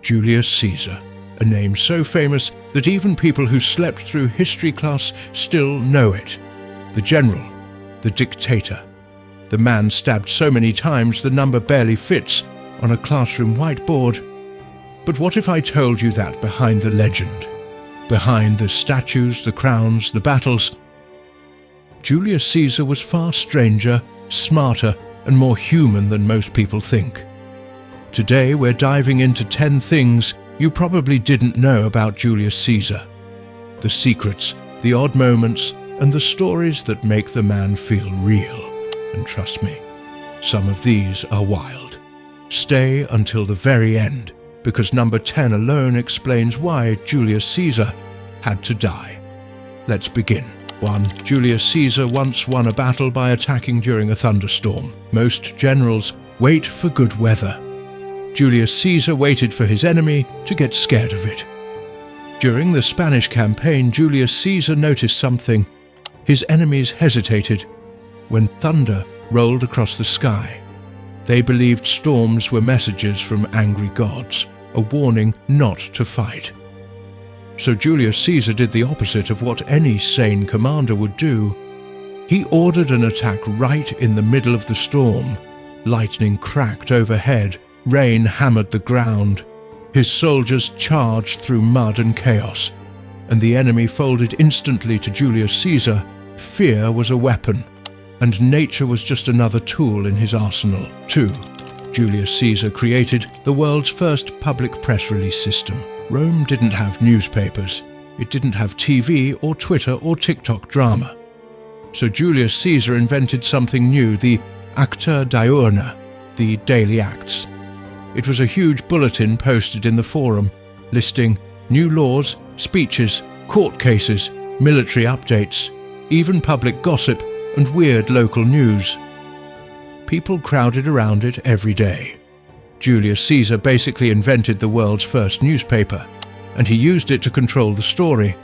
Julius Caesar, a name so famous that even people who slept through history class still know it. The general, the dictator, the man stabbed so many times the number barely fits on a classroom whiteboard. But what if I told you that behind the legend, behind the statues, the crowns, the battles, Julius Caesar was far stranger, smarter, and more human than most people think. Today we're diving into 10 things you probably didn't know about Julius Caesar. The secrets, the odd moments, and the stories that make the man feel real. And trust me, some of these are wild. Stay until the very end, because number 10 alone explains why Julius Caesar had to die. Let's begin. 1. Julius Caesar once won a battle by attacking during a thunderstorm. Most generals wait for good weather. Julius Caesar waited for his enemy to get scared of it. During the Spanish campaign, Julius Caesar noticed something. His enemies hesitated when thunder rolled across the sky. They believed storms were messages from angry gods, a warning not to fight. So Julius Caesar did the opposite of what any sane commander would do. He ordered an attack right in the middle of the storm. Lightning cracked overhead, rain hammered the ground. His soldiers charged through mud and chaos, and the enemy folded instantly to Julius Caesar. Fear was a weapon, and nature was just another tool in his arsenal. 2. Julius Caesar created the world's first public press release system. Rome didn't have newspapers. It didn't have TV or Twitter or TikTok drama. So Julius Caesar invented something new, the Acta Diurna, the daily acts. It was a huge bulletin posted in the forum, listing new laws, speeches, court cases, military updates, even public gossip and weird local news. People crowded around it every day. Julius Caesar basically invented the world's first newspaper, and he used it to control the story,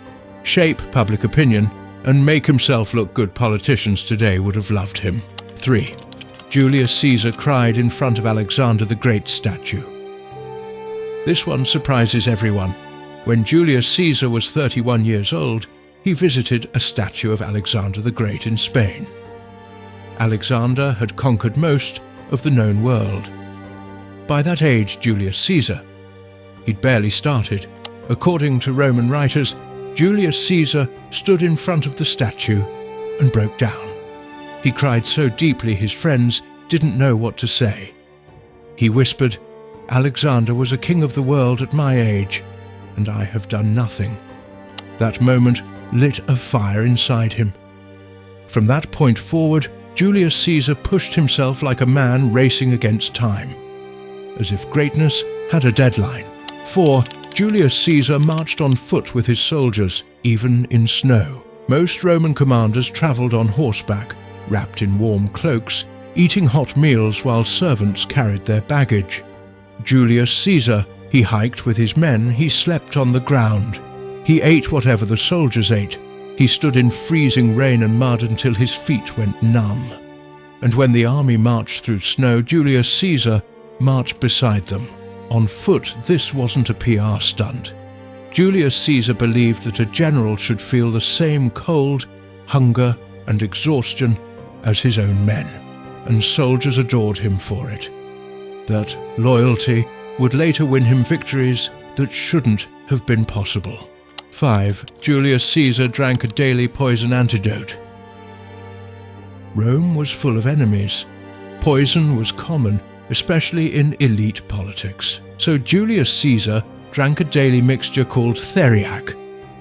shape public opinion, and make himself look good. Politicians today would have loved him. 3. Julius Caesar cried in front of Alexander the Great's statue. This one surprises everyone. When Julius Caesar was 31 years old, he visited a statue of Alexander the Great in Spain. Alexander had conquered most of the known world. By that age, Julius Caesar, he'd barely started. According to Roman writers, Julius Caesar stood in front of the statue and broke down. He cried so deeply his friends didn't know what to say. He whispered, "Alexander was a king of the world at my age, and I have done nothing." That moment lit a fire inside him. From that point forward, Julius Caesar pushed himself like a man racing against time, as if greatness had a deadline. 4. Julius Caesar marched on foot with his soldiers, even in snow. Most Roman commanders travelled on horseback, wrapped in warm cloaks, eating hot meals while servants carried their baggage. Julius Caesar, he hiked with his men, he slept on the ground. He ate whatever the soldiers ate. He stood in freezing rain and mud until his feet went numb. And when the army marched through snow, Julius Caesar marched beside them. On foot, this wasn't a PR stunt. Julius Caesar believed that a general should feel the same cold, hunger, and exhaustion as his own men, and soldiers adored him for it. That loyalty would later win him victories that shouldn't have been possible. 5. Julius Caesar drank a daily poison antidote. Rome was full of enemies. Poison was common, especially in elite politics. So Julius Caesar drank a daily mixture called theriac,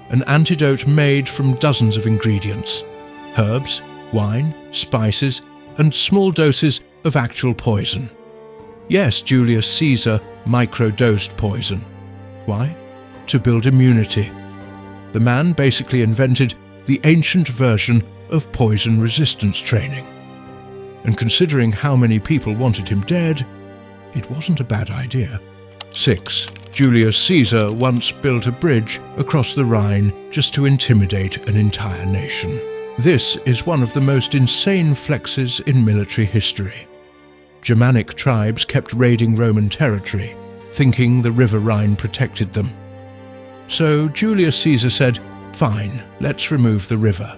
an antidote made from dozens of ingredients: herbs, wine, spices, and small doses of actual poison. Yes, Julius Caesar microdosed poison. Why? To build immunity. The man basically invented the ancient version of poison resistance training. And considering how many people wanted him dead, it wasn't a bad idea. 6. Julius Caesar once built a bridge across the Rhine just to intimidate an entire nation. This is one of the most insane flexes in military history. Germanic tribes kept raiding Roman territory. thinking the river Rhine protected them. So Julius Caesar said, "Fine, let's remove the river."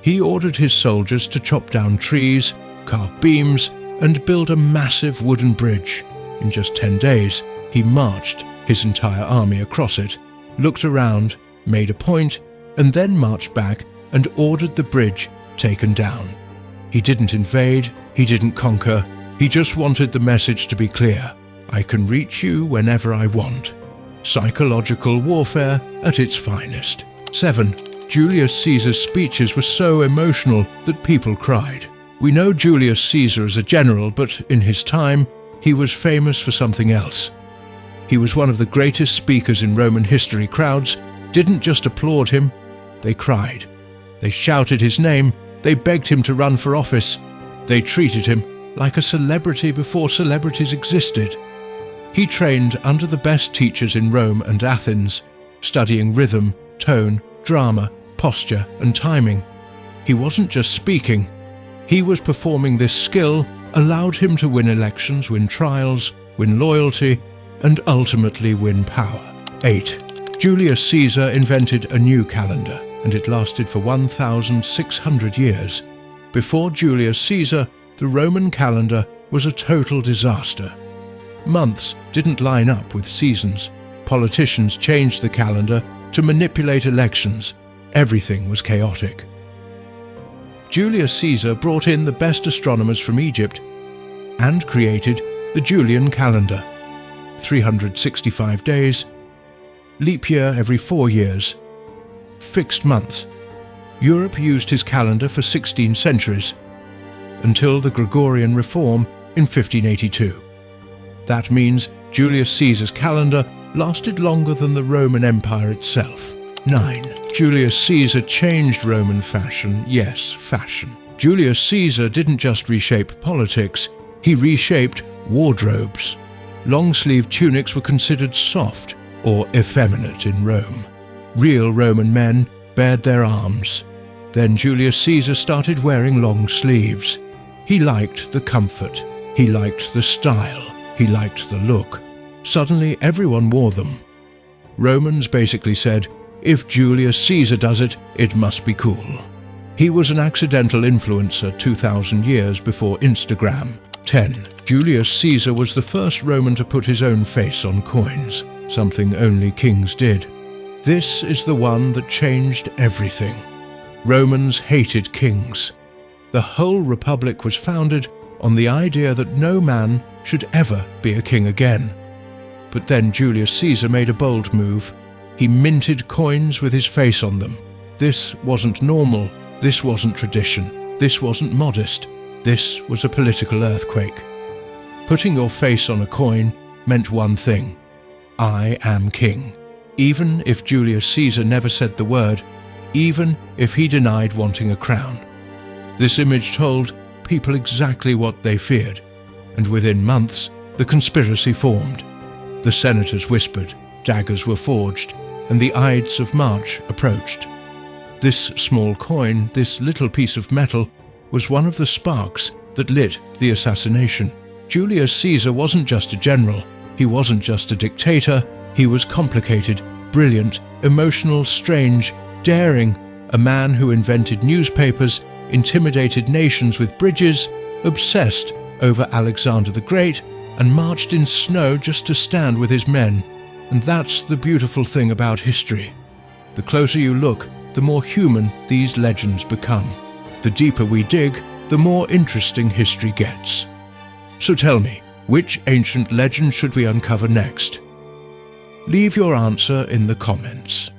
He ordered his soldiers to chop down trees, carve beams, and build a massive wooden bridge. In just 10 days, he marched his entire army across it, looked around, made a point, and then marched back and ordered the bridge taken down. He didn't invade, he didn't conquer, he just wanted the message to be clear. I can reach you whenever I want. Psychological warfare at its finest. 7. Julius Caesar's speeches were so emotional that people cried. We know Julius Caesar as a general, but in his time, he was famous for something else. He was one of the greatest speakers in Roman history. Crowds didn't just applaud him, they cried. They shouted his name, they begged him to run for office. They treated him like a celebrity before celebrities existed. He trained under the best teachers in Rome and Athens, studying rhythm, tone, drama, posture, and timing. He wasn't just speaking. He was performing. This skill allowed him to win elections, win trials, win loyalty, and ultimately win power. 8. Julius Caesar invented a new calendar, and it lasted for 1,600 years. Before Julius Caesar, the Roman calendar was a total disaster. Months didn't line up with seasons. Politicians changed the calendar to manipulate elections. Everything was chaotic. Julius Caesar brought in the best astronomers from Egypt and created the Julian calendar. 365 days, leap year every 4 years, fixed months. Europe used his calendar for 16 centuries, until the Gregorian reform in 1582. That means Julius Caesar's calendar lasted longer than the Roman Empire itself. 9. Julius Caesar changed Roman fashion. Yes, fashion. Julius Caesar didn't just reshape politics, he reshaped wardrobes. Long-sleeved tunics were considered soft or effeminate in Rome. Real Roman men bared their arms. Then Julius Caesar started wearing long sleeves. He liked the comfort, he liked the style, he liked the look. Suddenly everyone wore them. Romans basically said, if Julius Caesar does it, it must be cool. He was an accidental influencer 2,000 years before Instagram. 10. Julius Caesar was the first Roman to put his own face on coins, something only kings did. This is the one that changed everything. Romans hated kings. The whole republic was founded on the idea that no man should ever be a king again. But then Julius Caesar made a bold move. He minted coins with his face on them. This wasn't normal. This wasn't tradition. This wasn't modest. This was a political earthquake. Putting your face on a coin meant one thing: I am king. Even if Julius Caesar never said the word, even if he denied wanting a crown. This image told people exactly what they feared, and within months the conspiracy formed. The senators whispered, daggers were forged, and the Ides of March approached. This small coin, this little piece of metal, was one of the sparks that lit the assassination. Julius Caesar wasn't just a general, he wasn't just a dictator, he was complicated, brilliant, emotional, strange, daring, a man who invented newspapers, intimidated nations with bridges, obsessed over Alexander the Great, and marched in snow just to stand with his men. And that's the beautiful thing about history. The closer you look, the more human these legends become. The deeper we dig, the more interesting history gets. So tell me, which ancient legend should we uncover next? Leave your answer in the comments.